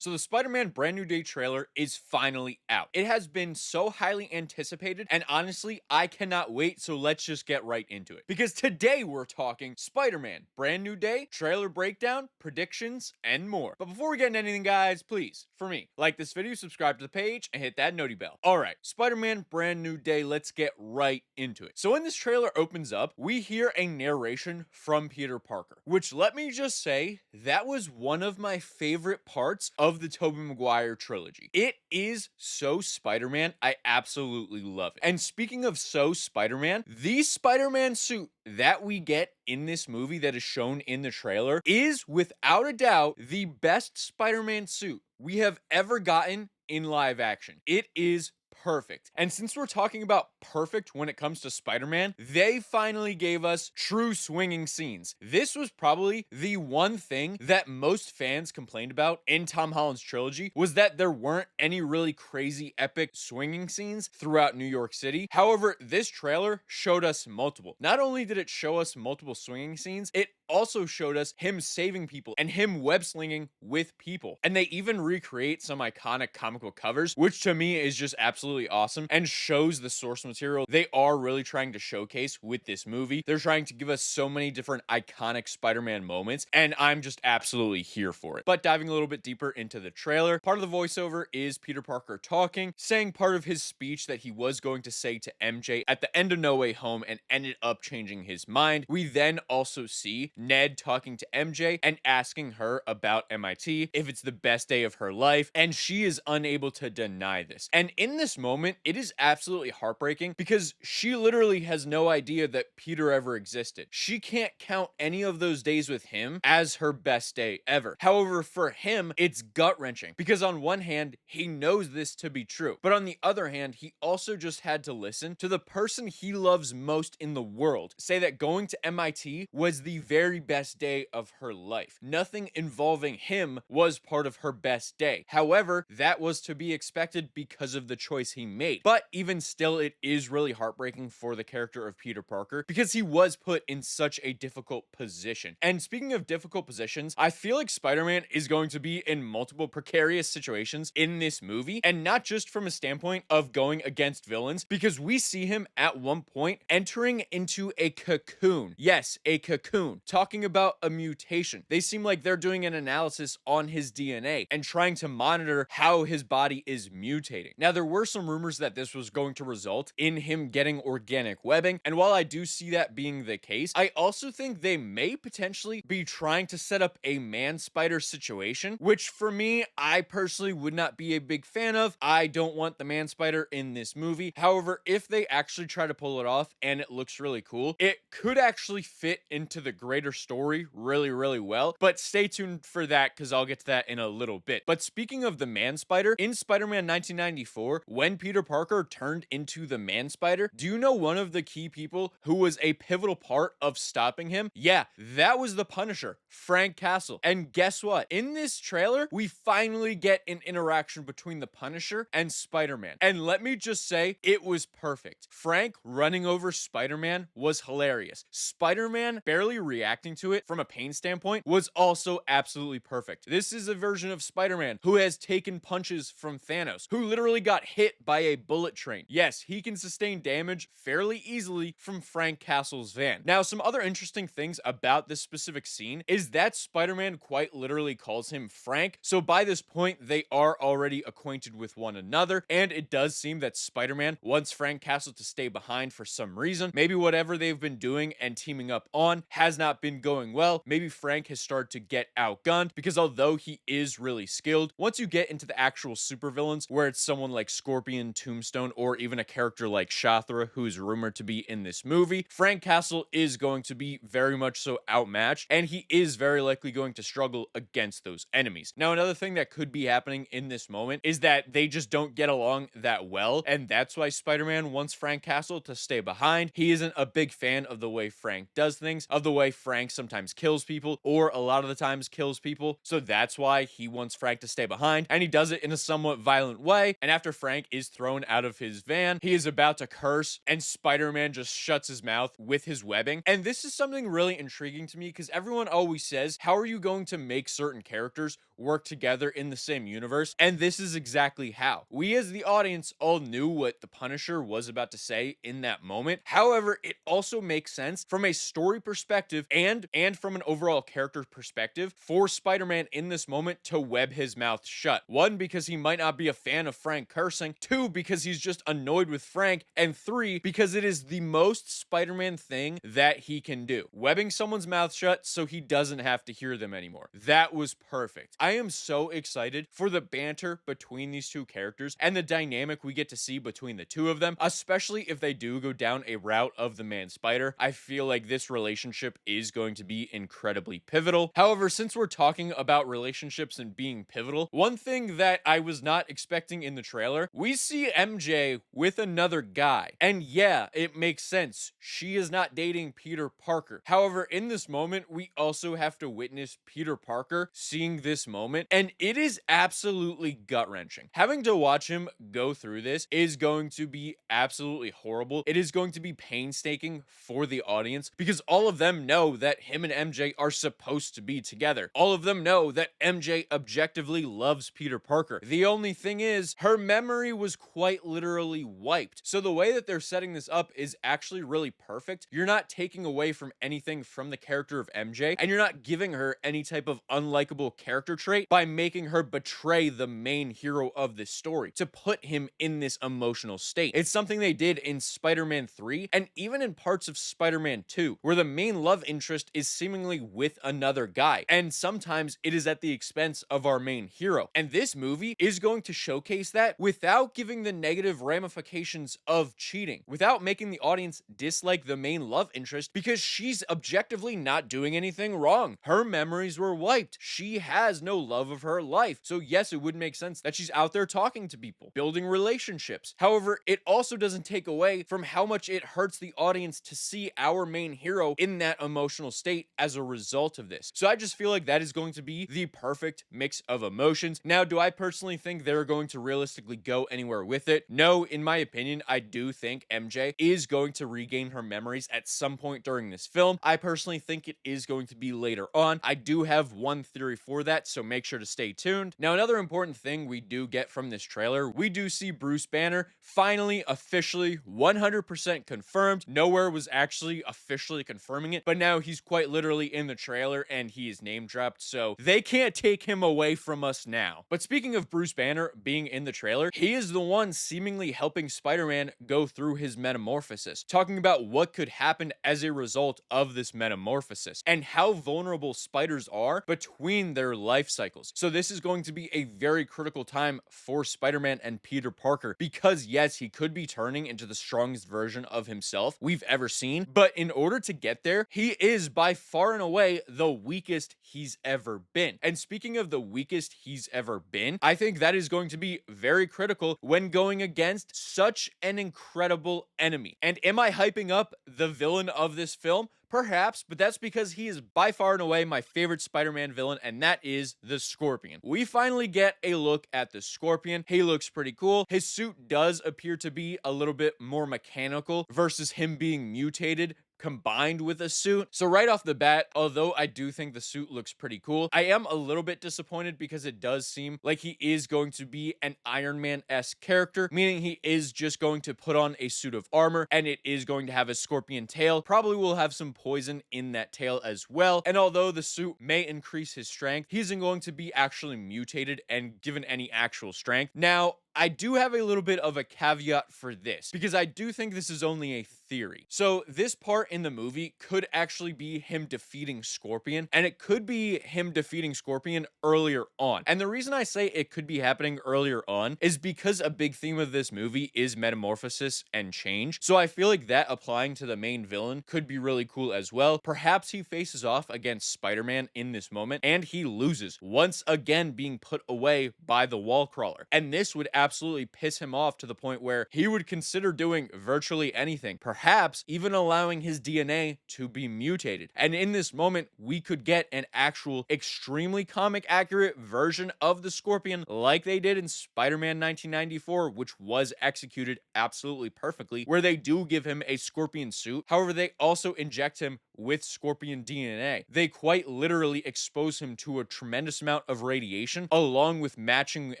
So the Spider-Man Brand New Day trailer is finally out. It has been so highly anticipated, and honestly, I cannot wait, so let's just get right into it. Because today we're talking Spider-Man Brand New Day, trailer breakdown, predictions, and more. But before we get into anything, guys, please, for me, like this video, subscribe to the page, and hit that noti bell. Alright, Spider-Man Brand New Day, let's get right into it. So when this trailer opens up, we hear a narration from Peter Parker, which let me just say, that was one of my favorite parts of the Tobey Maguire trilogy. It is so Spider-Man, I absolutely love it. And speaking of so Spider-Man, the Spider-Man suit that we get in this movie that is shown in the trailer is without a doubt the best Spider-Man suit we have ever gotten in live action. It is perfect. And since we're talking about perfect when it comes to Spider-Man, they finally gave us true swinging scenes. This was probably the one thing that most fans complained about in Tom Holland's trilogy, was that there weren't any really crazy epic swinging scenes throughout New York City. However, this trailer showed us multiple. Not only did it show us multiple swinging scenes, it also showed us him saving people and him web slinging with people. And they even recreate some iconic comic book covers, which to me is just absolutely awesome and shows the source material they are really trying to showcase with this movie. They're trying to give us so many different iconic Spider-Man moments, and I'm just absolutely here for it. But diving a little bit deeper into the trailer, part of the voiceover is Peter Parker talking, saying part of his speech that he was going to say to MJ at the end of No Way Home and ended up changing his mind. We then also see Ned talking to MJ and asking her about MIT, if it's the best day of her life, and she is unable to deny this. And in this moment, it is absolutely heartbreaking because she literally has no idea that Peter ever existed. She can't count any of those days with him as her best day ever. However, for him, it's gut-wrenching because on one hand, he knows this to be true, but on the other hand, he also just had to listen to the person he loves most in the world say that going to MIT was the very best day of her life. Nothing involving him was part of her best day. However, that was to be expected because of the choice he made. But even still, it is really heartbreaking for the character of Peter Parker because he was put in such a difficult position. And speaking of difficult positions, I feel like Spider-Man is going to be in multiple precarious situations in this movie, and not just from a standpoint of going against villains, because we see him at one point entering into a cocoon. Yes, a cocoon. Talking about a mutation. They seem like they're doing an analysis on his DNA and trying to monitor how his body is mutating. Now, there were some rumors that this was going to result in him getting organic webbing, and while I do see that being the case, I also think they may potentially be trying to set up a man-spider situation, which for me, I personally would not be a big fan of. I don't want the man-spider in this movie. However, if they actually try to pull it off and it looks really cool, it could actually fit into the greater story really well. But stay tuned for that because I'll get to that in a little bit. But speaking of the man-spider, in Spider-Man 1994, when Peter Parker turned into the man-spider, do you know one of the key people who was a pivotal part of stopping him? Yeah, that was the Punisher, Frank Castle. And guess what? In this trailer, we finally get an interaction between the Punisher and Spider-Man. And let me just say, it was perfect. Frank running over Spider-Man was hilarious. Spider-Man barely reacting to it from a pain standpoint was also absolutely perfect. This is a version of Spider-Man who has taken punches from Thanos, who literally got hit by a bullet train. Yes, he can sustain damage fairly easily from Frank Castle's van. Now, some other interesting things about this specific scene is that Spider-Man quite literally calls him Frank, so by this point, they are already acquainted with one another, and it does seem that Spider-Man wants Frank Castle to stay behind for some reason. Maybe whatever they've been doing and teaming up on has not been going well. Maybe Frank has started to get outgunned, because although he is really skilled, once you get into the actual supervillains, where it's someone like Scorpion, Tombstone, or even a character like Shathra, who is rumored to be in this movie, Frank Castle is going to be very much so outmatched, and he is very likely going to struggle against those enemies. Now, another thing that could be happening in this moment is that they just don't get along that well, and that's why Spider-Man wants Frank Castle to stay behind. He isn't a big fan of the way Frank does things, of the way Frank sometimes kills people, or a lot of the times kills people, so that's why he wants Frank to stay behind, and he does it in a somewhat violent way. And after Frank is thrown out of his van, he is about to curse, and Spider-Man just shuts his mouth with his webbing. And this is something really intriguing to me, because everyone always says, how are you going to make certain characters work together in the same universe, and this is exactly how. We as the audience all knew what the Punisher was about to say in that moment. However, it also makes sense from a story perspective and from an overall character perspective for Spider-Man in this moment to web his mouth shut. One, because he might not be a fan of Frank cursing. Two, because he's just annoyed with Frank. And three, because it is the most Spider-Man thing that he can do. Webbing someone's mouth shut so he doesn't have to hear them anymore. That was perfect. I am so excited for the banter between these two characters and the dynamic we get to see between the two of them, especially if they do go down a route of the Man Spider. I feel like this relationship is going to be incredibly pivotal. However, since we're talking about relationships and being pivotal, one thing that I was not expecting in the trailer, we see MJ with another guy. And yeah, it makes sense. She is not dating Peter Parker. However, in this moment, we also have to witness Peter Parker seeing this moment, and it is absolutely gut-wrenching. Having to watch him go through this is going to be absolutely horrible. It is going to be painstaking for the audience because all of them know that him and MJ are supposed to be together. All of them know that MJ objectively loves Peter Parker. The only thing is, her memory was quite literally wiped. So the way that they're setting this up is actually really perfect. You're not taking away from anything from the character of MJ, and you're not giving her any type of unlikable character trait by making her betray the main hero of this story to put him in this emotional state. It's something they did in Spider-Man 3 and even in parts of Spider-Man 2, where the main love interest is seemingly with another guy, and sometimes it is at the expense of our main hero. And this movie is going to showcase that without giving the negative ramifications of cheating, without making the audience dislike the main love interest because she's objectively not doing anything wrong. Her memories were wiped. She has no love of her life. So yes, it would make sense that she's out there talking to people, building relationships. However, it also doesn't take away from how much it hurts the audience to see our main hero in that emotional state as a result of this. So I just feel like that is going to be the perfect mix of emotions. Now, do I personally think they're going to realistically go anywhere with it? No, in my opinion, I do think MJ is going to regain her memories at some point during this film. I personally think it is going to be later on. I do have one theory for that, so make sure to stay tuned. Now, another important thing we do get from this trailer, we do see Bruce Banner finally officially 100% confirmed. Nowhere was actually officially confirming it, but now he's quite literally in the trailer and he is name dropped, so they can't take him away from us now. But speaking of Bruce Banner being in the trailer, he is the one seemingly helping Spider-Man go through his metamorphosis, talking about what could happen as a result of this metamorphosis and how vulnerable spiders are between their life cycles. So this is going to be a very critical time for Spider-Man and Peter Parker because yes, he could be turning into the strongest version of himself we've ever seen, but in order to get there, he is by far and away the weakest he's ever been. And speaking of the weakest he's ever been, I think that is going to be very critical when going against such an incredible enemy. And am I hyping up the villain of this film? Perhaps, but that's because he is by far and away my favorite Spider-Man villain, and that is the Scorpion. We finally get a look at the Scorpion. He looks pretty cool. His suit does appear to be a little bit more mechanical versus him being mutated combined with a suit. So right off the bat, although I do think the suit looks pretty cool, I am a little bit disappointed because it does seem like he is going to be an Iron Man-esque character, meaning he is just going to put on a suit of armor and it is going to have a scorpion tail. Probably will have some poison in that tail as well. And although the suit may increase his strength, he isn't going to be actually mutated and given any actual strength. Now, I do have a little bit of a caveat for this because I do think this is only a theory. So this part in the movie could actually be him defeating Scorpion, and it could be him defeating Scorpion earlier on. And the reason I say it could be happening earlier on is because a big theme of this movie is metamorphosis and change. So I feel like that applying to the main villain could be really cool as well. Perhaps he faces off against Spider-Man in this moment and he loses, once again being put away by the wall crawler. And this would absolutely piss him off to the point where he would consider doing virtually anything, perhaps even allowing his DNA to be mutated. And in this moment, we could get an actual extremely comic accurate version of the Scorpion like they did in Spider-Man 1994, which was executed absolutely perfectly, where they do give him a Scorpion suit. However, they also inject him with Scorpion DNA. They quite literally expose him to a tremendous amount of radiation, along with matching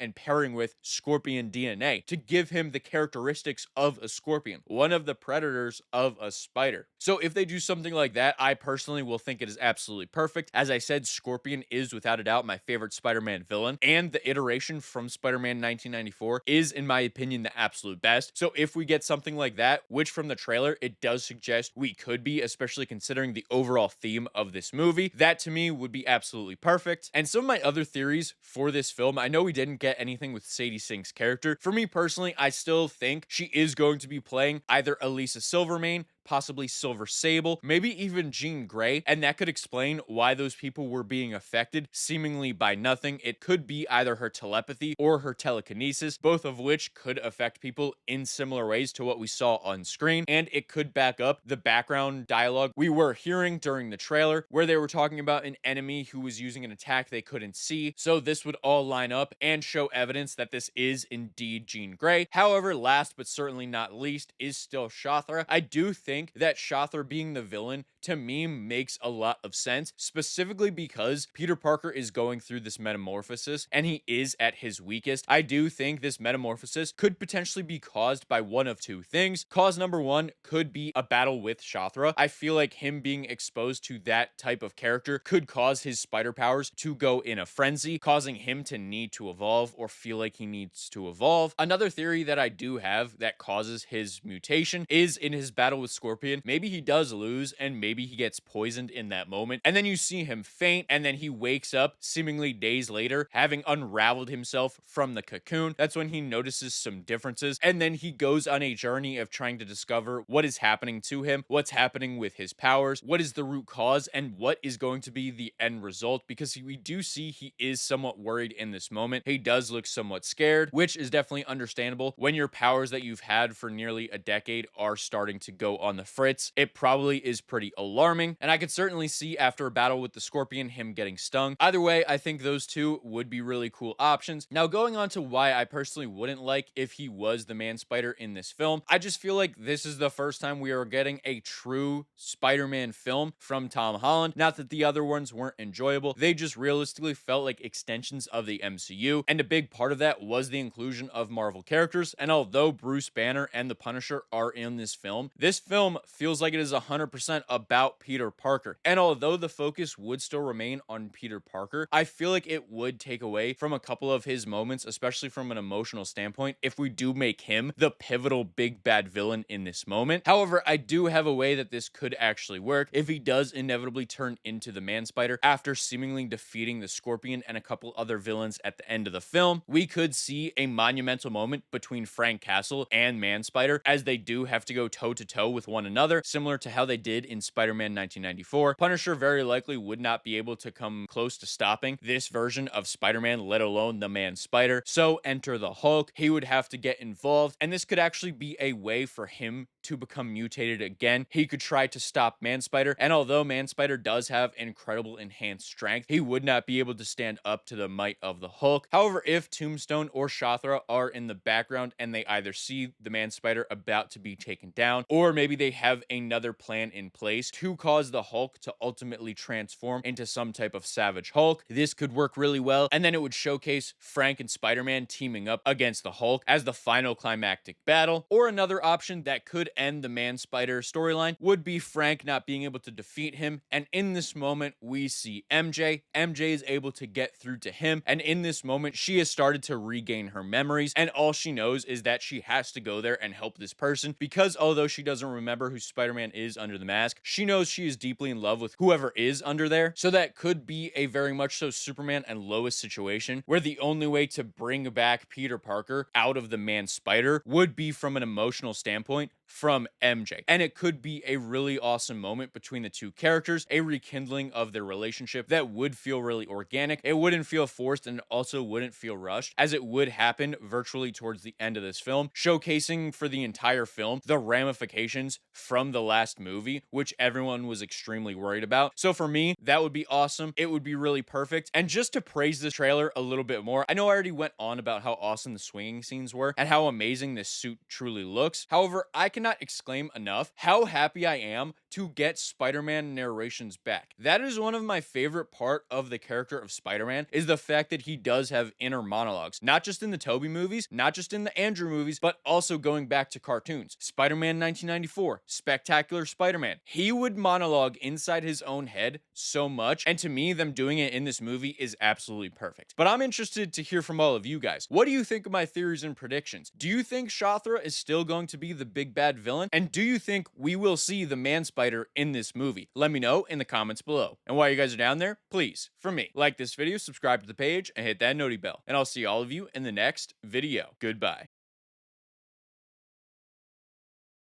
and pairing with Scorpion DNA to give him the characteristics of a scorpion, one of the predators of a spider. So if they do something like that, I personally will think it is absolutely perfect. As I said, Scorpion is without a doubt my favorite Spider-Man villain, and the iteration from Spider-Man 1994 is, in my opinion, the absolute best. So if we get something like that, which from the trailer it does suggest we could be, especially considering the overall theme of this movie, that to me would be absolutely perfect. And some of my other theories for this film, I know we didn't get anything with Sadie Sink's character. For me personally, I still think she is going to be playing either Elisa Silvermane, possibly Silver Sable, maybe even Jean Grey, and that could explain why those people were being affected seemingly by nothing. It could be either her telepathy or her telekinesis, both of which could affect people in similar ways to what we saw on screen, and it could back up the background dialogue we were hearing during the trailer, where they were talking about an enemy who was using an attack they couldn't see. So this would all line up and show evidence that this is indeed Jean Grey. However, last but certainly not least is still Shothra. I do think that Shothra being the villain to me makes a lot of sense, specifically because Peter Parker is going through this metamorphosis and he is at his weakest. I do think this metamorphosis could potentially be caused by one of two things. Cause number one could be a battle with Shothra. I feel like him being exposed to that type of character could cause his spider powers to go in a frenzy, causing him to need to evolve or feel like he needs to evolve. Another theory that I do have that causes his mutation is in his battle with Scorpion. Maybe he does lose and maybe he gets poisoned in that moment, and then you see him faint, and then he wakes up seemingly days later, having unraveled himself from the cocoon. That's when he notices some differences, and then he goes on a journey of trying to discover what is happening to him, what's happening with his powers, what is the root cause, and what is going to be the end result, because we do see he is somewhat worried in this moment. He does look somewhat scared, which is definitely understandable when your powers that you've had for nearly a decade are starting to go on the fritz. It probably is pretty alarming, and I could certainly see after a battle with the Scorpion him getting stung. Either way, I think those two would be really cool options. Now, going on to why I personally wouldn't like if he was the Man Spider in this film, I just feel like this is the first time we are getting a true Spider-Man film from Tom Holland. Not that the other ones weren't enjoyable, they just realistically felt like extensions of the MCU, and a big part of that was the inclusion of Marvel characters. And although Bruce Banner and the Punisher are in this film feels like it is 100% about Peter Parker. And although the focus would still remain on Peter Parker, I feel like it would take away from a couple of his moments, especially from an emotional standpoint, if we do make him the pivotal big bad villain in this moment. However, I do have a way that this could actually work if he does inevitably turn into the Man Spider after seemingly defeating the Scorpion and a couple other villains at the end of the film. We could see a monumental moment between Frank Castle and Man Spider, as they do have to go toe to toe with one another, similar to how they did in Spider-Man 1994. Punisher very likely would not be able to come close to stopping this version of Spider-Man, let alone the Man Spider. So enter the Hulk. He would have to get involved, and this could actually be a way for him to become mutated again. He could try to stop Man Spider, and although Man Spider does have incredible enhanced strength, he would not be able to stand up to the might of the Hulk. However, if Tombstone or Shothra are in the background and they either see the Man Spider about to be taken down, or maybe they have another plan in place to cause the Hulk to ultimately transform into some type of savage Hulk, this could work really well, and then it would showcase Frank and Spider-Man teaming up against the Hulk as the final climactic battle. Or another option that could end the Man Spider storyline would be Frank not being able to defeat him, and in this moment we see MJ. MJ is able to get through to him, and in this moment she has started to regain her memories, and all she knows is that she has to go there and help this person, because although she doesn't remember who Spider-Man is under the mask, she knows she is deeply in love with whoever is under there. So that could be a very much so Superman and Lois situation, where the only way to bring back Peter Parker out of the Man Spider would be from an emotional standpoint from MJ. And it could be a really awesome moment between the two characters, a rekindling of their relationship that would feel really organic. It wouldn't feel forced, and it also wouldn't feel rushed, as it would happen virtually towards the end of this film, showcasing for the entire film the ramifications from the last movie, which everyone was extremely worried about. So for me, that would be awesome. It would be really perfect. And just to praise this trailer a little bit more, I know I already went on about how awesome the swinging scenes were and how amazing this suit truly looks. However, I cannot exclaim enough how happy I am to get Spider-Man narrations back. That is one of my favorite part of the character of Spider-Man, is the fact that he does have inner monologues, not just in the Tobey movies, not just in the Andrew movies, but also going back to cartoons. Spider-Man 1994, Spectacular Spider-Man. He would monologue inside his own head so much, and to me, them doing it in this movie is absolutely perfect. But I'm interested to hear from all of you guys. What do you think of my theories and predictions? Do you think Shothra is still going to be the big bad villain? And do you think we will see the Man-Spider in this movie? Let me know in the comments below. And while you guys are down there, please, for me, like this video, subscribe to the page, and hit that noti bell. And I'll see all of you in the next video. Goodbye.